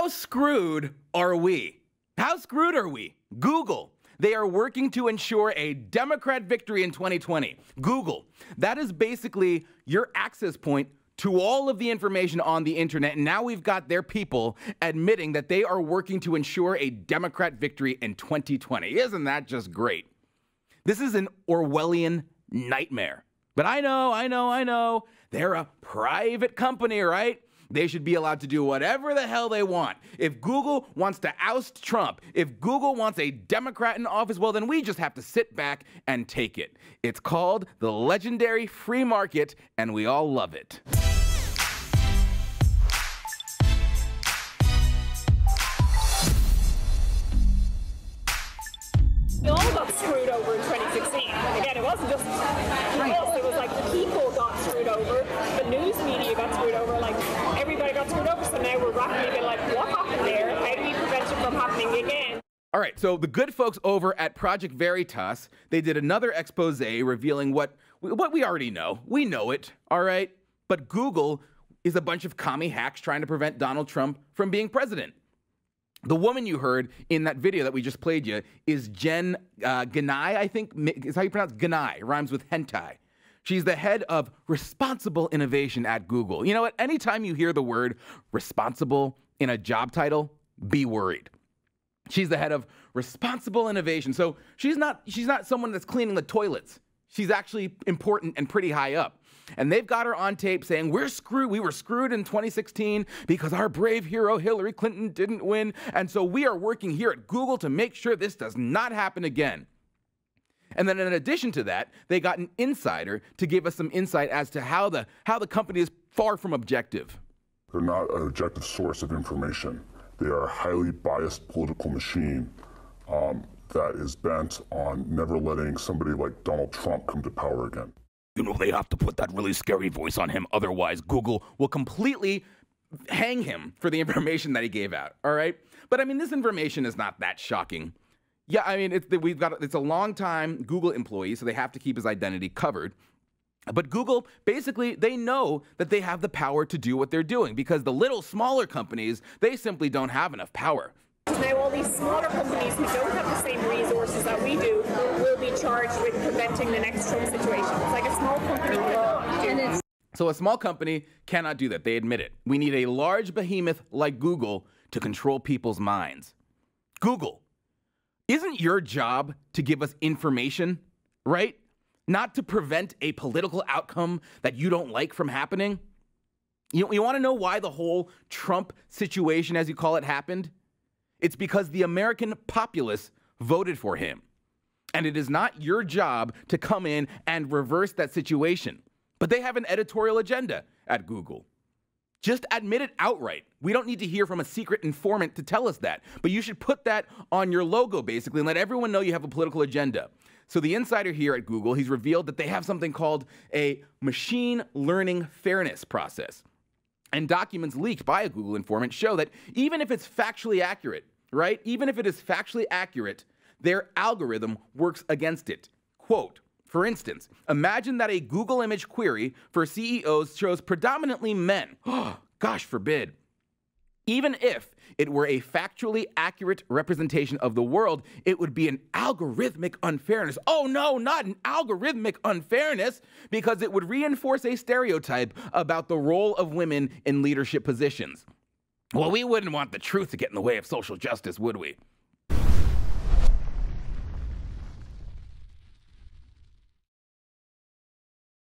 screwed are we? How screwed are we? Google. They are working to ensure a Democrat victory in 2020. Google. That is basically your access point to all of the information on the internet. And now we've got their people admitting that they are working to ensure a Democrat victory in 2020. Isn't that just great? This is an Orwellian nightmare. But I know. They're a private company, right? They should be allowed to do whatever the hell they want. If Google wants to oust Trump, if Google wants a Democrat in office, well, then we just have to sit back and take it. It's called the legendary free market, and we all love it. We all got screwed over in 2016. Again, it wasn't just us, it was like the people got screwed over, the news media got screwed over, like everybody got screwed over, so now we're rapidly being like, what happened there? How do we prevent it from happening again? All right, so the good folks over at Project Veritas, they did another expose revealing what we already know. We know it, all right? But Google is a bunch of commie hacks trying to prevent Donald Trump from being president. The woman you heard in that video that we just played you is Jen Ganai, I think is how you pronounce Ganai. Rhymes with hentai. She's the head of responsible innovation at Google. You know what? Anytime you hear the word responsible in a job title, be worried. She's the head of responsible innovation. So she's not someone that's cleaning the toilets. She's actually important and pretty high up. And they've got her on tape saying, we're screwed. We were screwed in 2016 because our brave hero Hillary Clinton didn't win. And so we are working here at Google to make sure this does not happen again. And then in addition to that, they got an insider to give us some insight as to how the company is far from objective. They're not an objective source of information. They are a highly biased political machine that is bent on never letting somebody like Donald Trump come to power again. You know, they have to put that really scary voice on him. Otherwise, Google will completely hang him for the information that he gave out. All right. But I mean, this information is not that shocking. Yeah, I mean, it's a long time Google employee, so they have to keep his identity covered. But Google, basically, they know that they have the power to do what they're doing because the little smaller companies, they simply don't have enough power. Now all these smaller companies who don't have the same resources that we do will be charged with preventing the next Trump situation. It's like a small company cannot do. So a small company cannot do that. They admit it. We need a large behemoth like Google to control people's minds. Google, isn't your job to give us information, right? Not to prevent a political outcome that you don't like from happening? You want to know why the whole Trump situation, as you call it, happened? It's because the American populace voted for him. And it is not your job to come in and reverse that situation. But they have an editorial agenda at Google. Just admit it outright. We don't need to hear from a secret informant to tell us that. But you should put that on your logo, basically, and let everyone know you have a political agenda. So the insider here at Google, he's revealed that they have something called a machine learning fairness process. And documents leaked by a Google informant show that even if it's factually accurate, right? Even if it is factually accurate, their algorithm works against it. Quote, for instance, imagine that a Google image query for CEOs shows predominantly men. Gosh forbid. Even if it were a factually accurate representation of the world, it would be an algorithmic unfairness. Oh no, not an algorithmic unfairness, because it would reinforce a stereotype about the role of women in leadership positions. Well, we wouldn't want the truth to get in the way of social justice, would we?